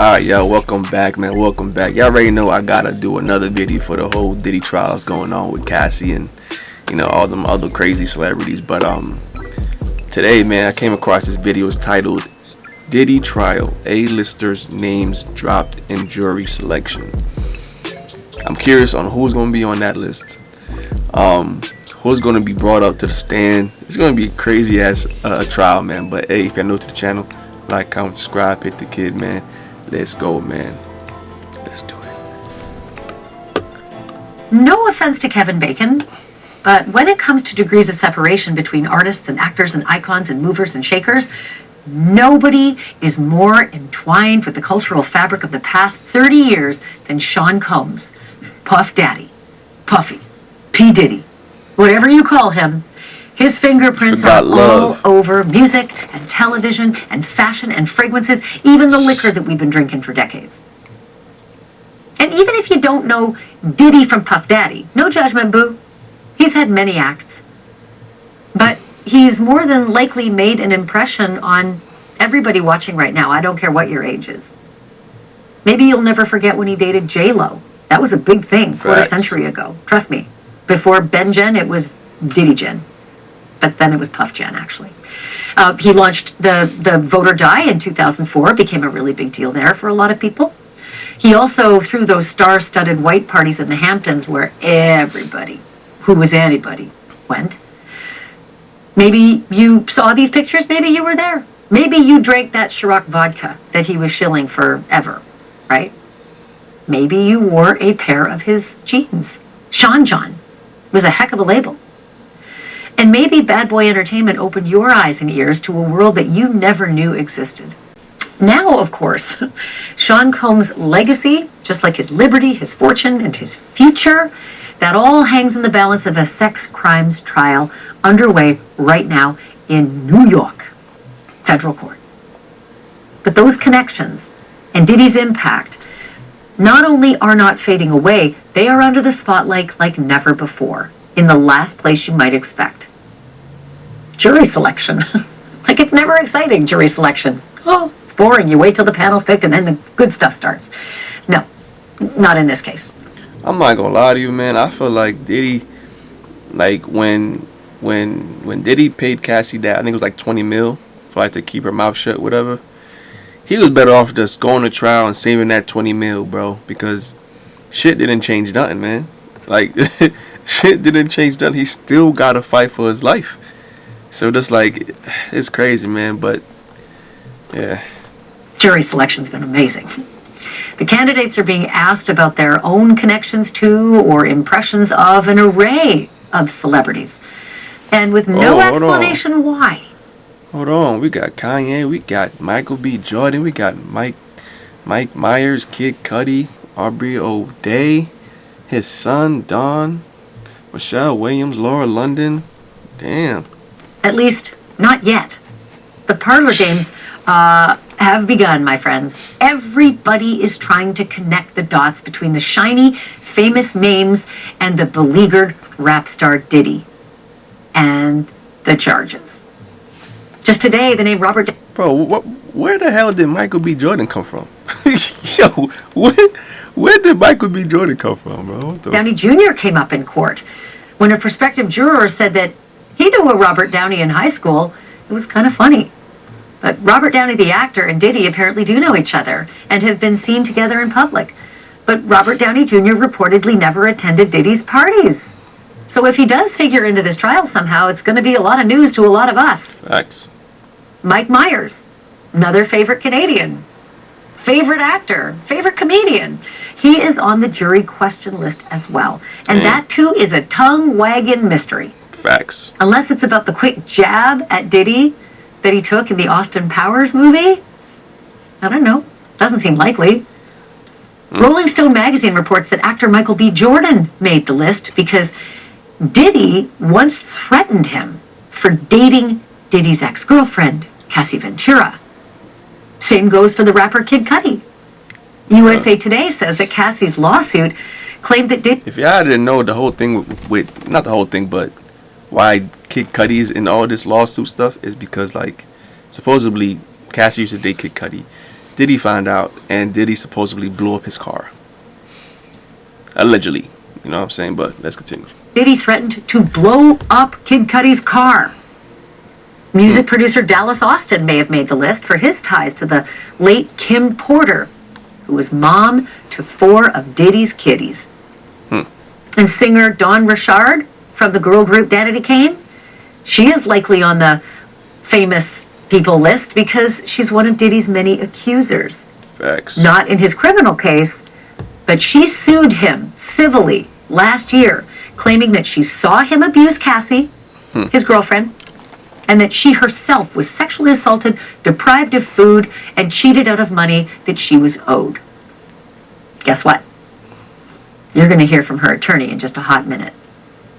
Alright, yo, welcome back, man. Welcome back. Y'all already know I gotta do another video for the whole Diddy trials going on with Cassie and all them other crazy celebrities. But today, man, I came across this video. It's titled Diddy Trial, A-listers names dropped in jury selection. I'm curious on who's gonna be on that list. Who's gonna be brought up to the stand. It's gonna be a crazy ass trial, man. But hey, if you're new to the channel, like, comment, subscribe, hit the kid, man. Let's go, man. Let's do it. No offense to Kevin Bacon, but when it comes to degrees of separation between artists and actors and icons and movers and shakers, nobody is more entwined with the cultural fabric of the past 30 years than Sean Combs, Puff Daddy, Puffy, P. Diddy, whatever you call him. His fingerprints are all over music and television and fashion and fragrances, even the liquor that we've been drinking for decades. And even if you don't know Diddy from Puff Daddy, no judgment, boo. He's had many acts. But he's more than likely made an impression on everybody watching right now. I don't care what your age is. Maybe you'll never forget when he dated J-Lo. That was a big thing, quarter century ago. Trust me. Before Ben Jen, it was Diddy Jen. But then it was Puff Jen, actually. He launched the Vote or Die in 2004, became a really big deal there for a lot of people. He also threw those star-studded white parties in the Hamptons where everybody who was anybody went. Maybe you saw these pictures, maybe you were there. Maybe you drank that Ciroc vodka that he was shilling forever, right? Maybe you wore a pair of his jeans. Sean John was a heck of a label. And maybe Bad Boy Entertainment opened your eyes and ears to a world that you never knew existed. Now, of course, Sean Combs' legacy, just like his liberty, his fortune, and his future, that all hangs in the balance of a sex crimes trial underway right now in New York federal court. But those connections and Diddy's impact not only are not fading away, they are under the spotlight like never before, in the last place you might expect. Jury selection. Like, it's never exciting, jury selection. Oh, it's boring. You wait till the panel's picked and then the good stuff starts. No, not in this case. I'm not gonna lie to you, man. I feel like Diddy, like when Diddy paid Cassie that, I think it was like 20 mil for like to keep her mouth shut, whatever. He was better off just going to trial and saving that 20 mil, bro, because shit didn't change nothing, man. Like, shit didn't change nothing. He still gotta fight for his life. So just like, it's crazy, man, but yeah. Jury selection's been amazing. The candidates are being asked about their own connections to or impressions of an array of celebrities. And with no explanation why. Hold on, we got Kanye, we got Michael B. Jordan, we got Mike Myers, Kid Cudi, Aubrey O'Day, his son Don, Michelle Williams, Laura London. Damn. At least, not yet. The parlor games have begun, my friends. Everybody is trying to connect the dots between the shiny, famous names and the beleaguered rap star Diddy. And the charges. Just today, the name Robert... Bro, where the hell did Michael B. Jordan come from? Yo, where did Michael B. Jordan come from, bro? What the Downey Jr. came up in court. When a prospective juror said that he knew a Robert Downey in high school, it was kind of funny. But Robert Downey, the actor, and Diddy apparently do know each other and have been seen together in public. But Robert Downey Jr. reportedly never attended Diddy's parties. So if he does figure into this trial somehow, it's going to be a lot of news to a lot of us. Facts. Mike Myers, another favorite Canadian, favorite actor, favorite comedian. He is on the jury question list as well. And that, too, is a tongue-wagging mystery. Facts. Unless it's about the quick jab at Diddy that he took in the Austin Powers movie? I don't know. Doesn't seem likely. Rolling Stone magazine reports that actor Michael B. Jordan made the list because Diddy once threatened him for dating Diddy's ex-girlfriend, Cassie Ventura. Same goes for the rapper Kid Cudi. USA Today says that Cassie's lawsuit claimed that Diddy... If y'all didn't know the whole thing with not the whole thing, but why Kid Cudi's in all this lawsuit stuff is because, like, supposedly Cassie used to date Kid Cudi, Diddy found out, and Diddy supposedly blew up his car. Allegedly. You know what I'm saying? But let's continue. Diddy threatened to blow up Kid Cudi's car. Music producer Dallas Austin may have made the list for his ties to the late Kim Porter, who was mom to 4 of Diddy's kiddies. And singer Dawn Richard from the girl group Danity Kane, she is likely on the famous people list because she's one of Diddy's many accusers. Facts. Not in his criminal case, but she sued him civilly last year, claiming that she saw him abuse Cassie, his girlfriend, and that she herself was sexually assaulted, deprived of food, and cheated out of money that she was owed. Guess what? You're going to hear from her attorney in just a hot minute.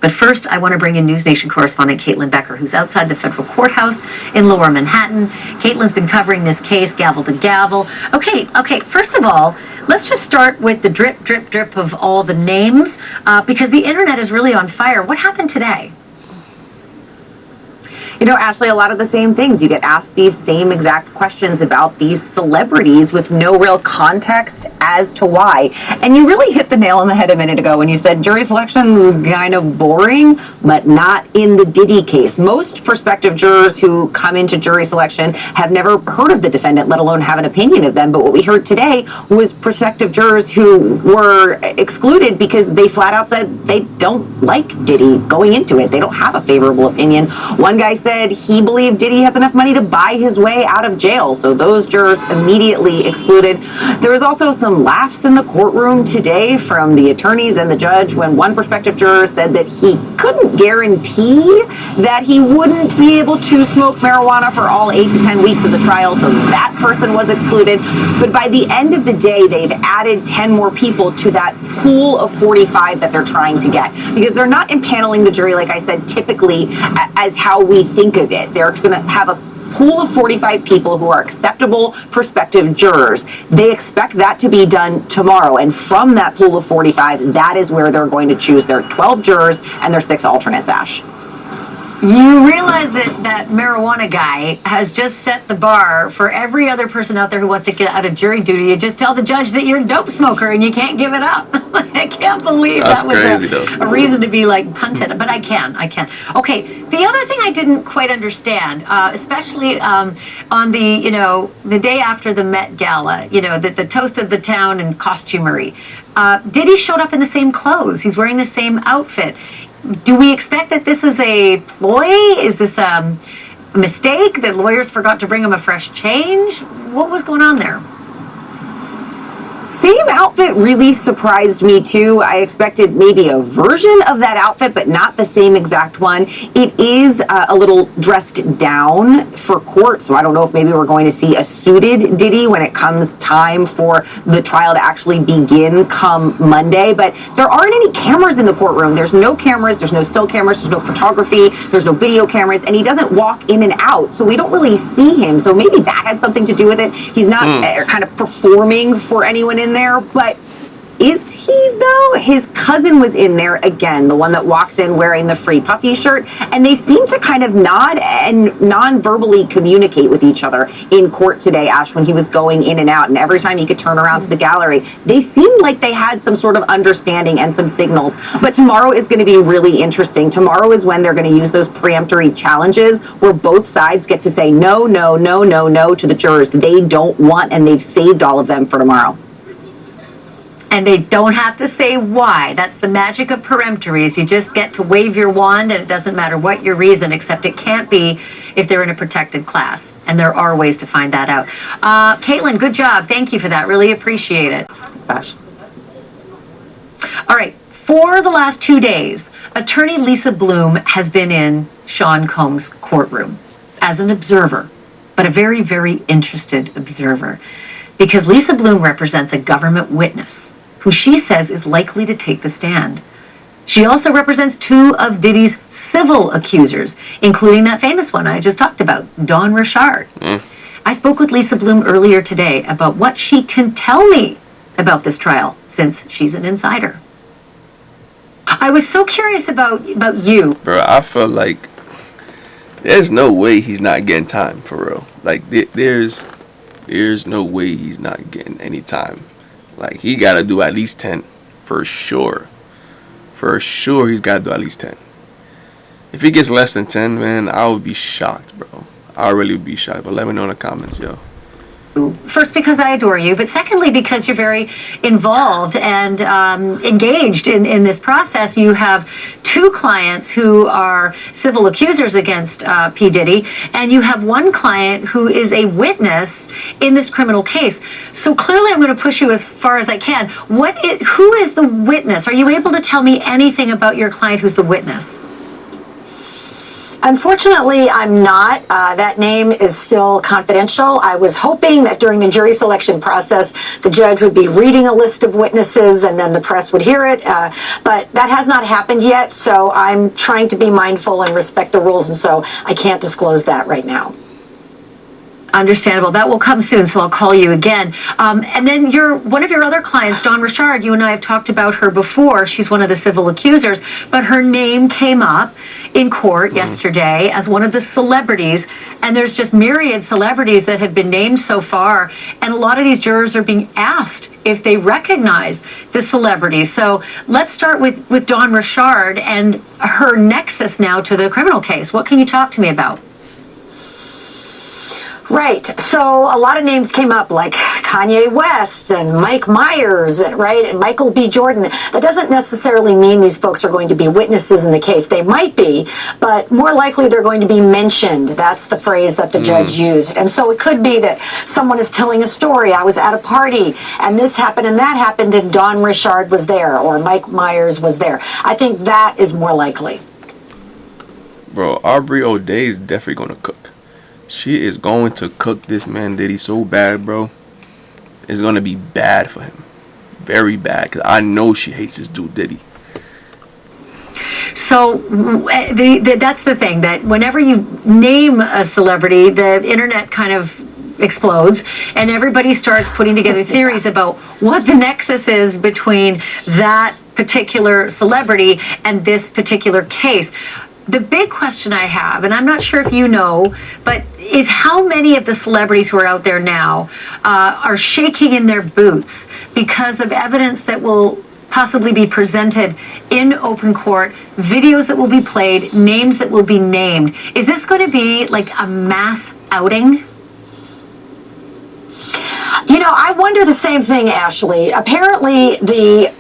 But first, I want to bring in News Nation correspondent Caitlin Becker, who's outside the federal courthouse in Lower Manhattan. Caitlin's been covering this case gavel to gavel. Okay, first of all, let's just start with the drip, drip, drip of all the names, because the internet is really on fire. What happened today? You know, Ashley, a lot of the same things. You get asked these same exact questions about these celebrities with no real context as to why. And you really hit the nail on the head a minute ago when you said jury selection's kind of boring, but not in the Diddy case. Most prospective jurors who come into jury selection have never heard of the defendant, let alone have an opinion of them. But what we heard today was prospective jurors who were excluded because they flat out said they don't like Diddy going into it. They don't have a favorable opinion. One guy said he believed Diddy has enough money to buy his way out of jail, so those jurors immediately excluded. There was also some laughs in the courtroom today from the attorneys and the judge when one prospective juror said that he couldn't guarantee that he wouldn't be able to smoke marijuana for all 8 to 10 weeks of the trial, so that person was excluded. But by the end of the day, they've added 10 more people to that pool of 45 that they're trying to get, because they're not impaneling the jury, like I said, typically as how we think of it. They're going to have a pool of 45 people who are acceptable prospective jurors. They expect that to be done tomorrow. And from that pool of 45, that is where they're going to choose their 12 jurors and their 6 alternates, Ash. You realize that marijuana guy has just set the bar for every other person out there who wants to get out of jury duty. You just tell the judge that you're a dope smoker and you can't give it up. I can't believe That's that was crazy, a reason to be like punted, but I can. Okay, the other thing I didn't quite understand, especially on the day after the Met Gala, the toast of the town and costumery, Diddy showed up in the same clothes. He's wearing the same outfit. Do we expect that this is a ploy? Is this a mistake that lawyers forgot to bring him a fresh change? What was going on there? Same outfit really surprised me too. I expected maybe a version of that outfit, but not the same exact one. It is a little dressed down for court, so I don't know if maybe we're going to see a suited Diddy when it comes time for the trial to actually begin come Monday. But there aren't any cameras in the courtroom. There's no cameras, there's no still cameras, there's no photography, there's no video cameras, and he doesn't walk in and out, so we don't really see him. So maybe that had something to do with it. He's not kind of performing for anyone in there, but is he though? His cousin was in there again, the one that walks in wearing the Free Puffy shirt, and they seem to kind of nod and non-verbally communicate with each other in court today, Ash, when he was going in and out, and every time he could turn around to the gallery, they seemed like they had some sort of understanding and some signals. But tomorrow is going to be really interesting. Tomorrow is when they're going to use those preemptory challenges where both sides get to say no, no, no, no, no to the jurors they don't want, and they've saved all of them for tomorrow. And they don't have to say why. That's the magic of peremptories. You just get to wave your wand, and it doesn't matter what your reason, except it can't be if they're in a protected class. And there are ways to find that out. Caitlin, good job. Thank you for that. Really appreciate it. Sash. All right. For the last 2 days, attorney Lisa Bloom has been in Sean Combs' courtroom as an observer, but a very, very interested observer, because Lisa Bloom represents a government witness who she says is likely to take the stand. She also represents 2 of Diddy's civil accusers, including that famous one I just talked about, Dawn Richard. I spoke with Lisa Bloom earlier today about what she can tell me about this trial, since she's an insider. I was so curious about you. Bro, I feel like there's no way he's not getting time, for real. Like, there's There's no way he's not getting any time. Like, he got to do at least 10. For sure. For sure, he's got to do at least 10. If he gets less than 10, man, I would be shocked, bro. I really would be shocked. But let me know in the comments, yo. First, because I adore you, but secondly, because you're very involved and engaged in this process. You have 2 clients who are civil accusers against P. Diddy, and you have 1 client who is a witness in this criminal case. So clearly, I'm going to push you as far as I can. Who is the witness? Are you able to tell me anything about your client who's the witness? Unfortunately, I'm not. That name is still confidential. I was hoping that during the jury selection process, the judge would be reading a list of witnesses and then the press would hear it. But that has not happened yet, so I'm trying to be mindful and respect the rules, and so I can't disclose that right now. Understandable. That will come soon, so I'll call you again. And then one of your other clients, Dawn Richard, you and I have talked about her before. She's one of the civil accusers, but her name came up in court yesterday as one of the celebrities, and there's just myriad celebrities that have been named so far, and a lot of these jurors are being asked if they recognize the celebrities. So let's start with Dawn Richard and her nexus now to the criminal case. What can you talk to me about? Right. So a lot of names came up, like Kanye West and Mike Myers, right, and Michael B. Jordan. That doesn't necessarily mean these folks are going to be witnesses in the case. They might be, but more likely they're going to be mentioned. That's the phrase that the judge used. And so it could be that someone is telling a story. I was at a party, and this happened and that happened, and Dawn Richard was there, or Mike Myers was there. I think that is more likely. Bro, Aubrey O'Day is definitely going to cook. She is going to cook this man Diddy so bad, bro. It's going to be bad for him. Very bad. Because I know she hates this dude Diddy. So that's the thing, that whenever you name a celebrity, the internet kind of explodes and everybody starts putting together theories about what the nexus is between that particular celebrity and this particular case. The big question I have, and I'm not sure if you know, but is how many of the celebrities who are out there now are shaking in their boots because of evidence that will possibly be presented in open court, videos that will be played, names that will be named. Is this going to be like a mass outing? You know, I wonder the same thing, Ashley. Apparently, the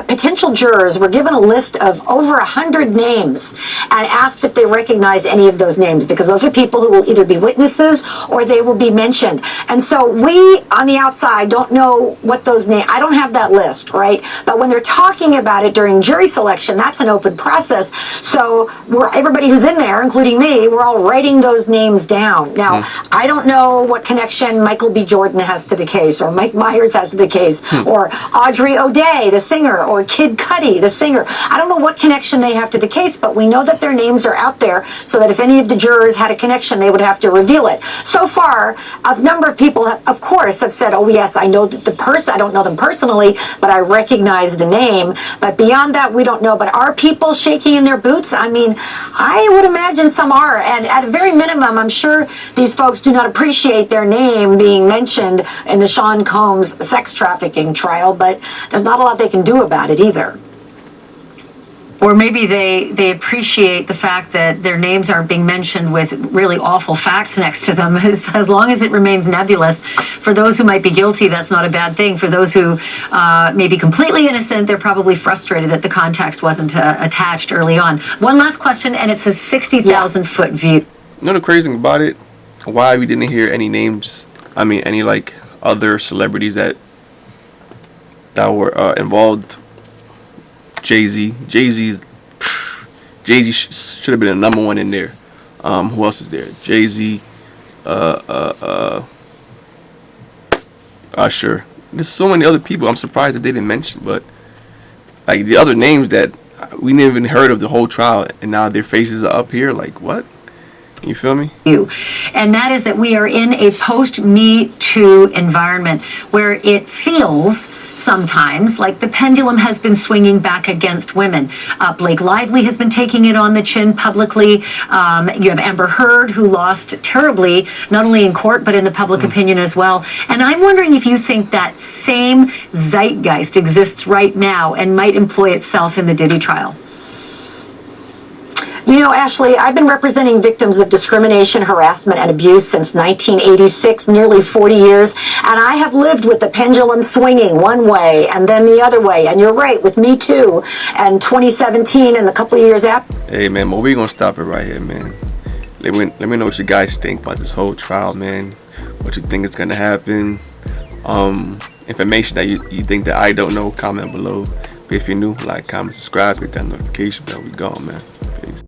potential jurors were given a list of over 100 names and asked if they recognize any of those names, because those are people who will either be witnesses or they will be mentioned. And so we, on the outside, don't know what those names, I don't have that list, right? But when they're talking about it during jury selection, that's an open process. So everybody who's in there, including me, we're all writing those names down. Now, I don't know what connection Michael B. Jordan has to the case, or Mike Myers has to the case, or Audrey O'Day, the singer, or Kid Cudi, the singer. I don't know what connection they have to the case, but we know that their names are out there, so that if any of the jurors had a connection, they would have to reveal it. So far, a number of people, of course, have said, oh yes, I know that the person, I don't know them personally, but I recognize the name. But beyond that, we don't know. But are people shaking in their boots? I mean, I would imagine some are. And at a very minimum, I'm sure these folks do not appreciate their name being mentioned in the Sean Combs sex trafficking trial, but there's not a lot they can do about it either. Or maybe they appreciate the fact that their names aren't being mentioned with really awful facts next to them. As long as it remains nebulous, for those who might be guilty, that's not a bad thing. For those who may be completely innocent, they're probably frustrated that the context wasn't attached early on. One last question, and it's a 60,000-foot view. You know the crazy thing about it? Why we didn't hear any names, I mean, any like other celebrities that were involved? Jay-Z should have been a number one in there. Who else is there? Jay-Z, Usher. There's so many other people. I'm surprised that they didn't mention, but like the other names that we never even heard of the whole trial, and now their faces are up here. Like what? You feel me? And that is that we are in a post-Me Too environment where it feels sometimes like the pendulum has been swinging back against women. Blake Lively has been taking it on the chin publicly. You have Amber Heard, who lost terribly, not only in court, but in the public opinion as well. And I'm wondering if you think that same zeitgeist exists right now and might employ itself in the Diddy trial. You know, Ashley, I've been representing victims of discrimination, harassment, and abuse since 1986, nearly 40 years, and I have lived with the pendulum swinging one way and then the other way. And you're right, with Me Too and 2017 and the couple of years after. Hey, man, but we're going to stop it right here, man. Let me know what you guys think about this whole trial, man. What you think is going to happen. Information that you think that I don't know, comment below. But if you're new, like, comment, subscribe, hit that notification bell. We gone, man.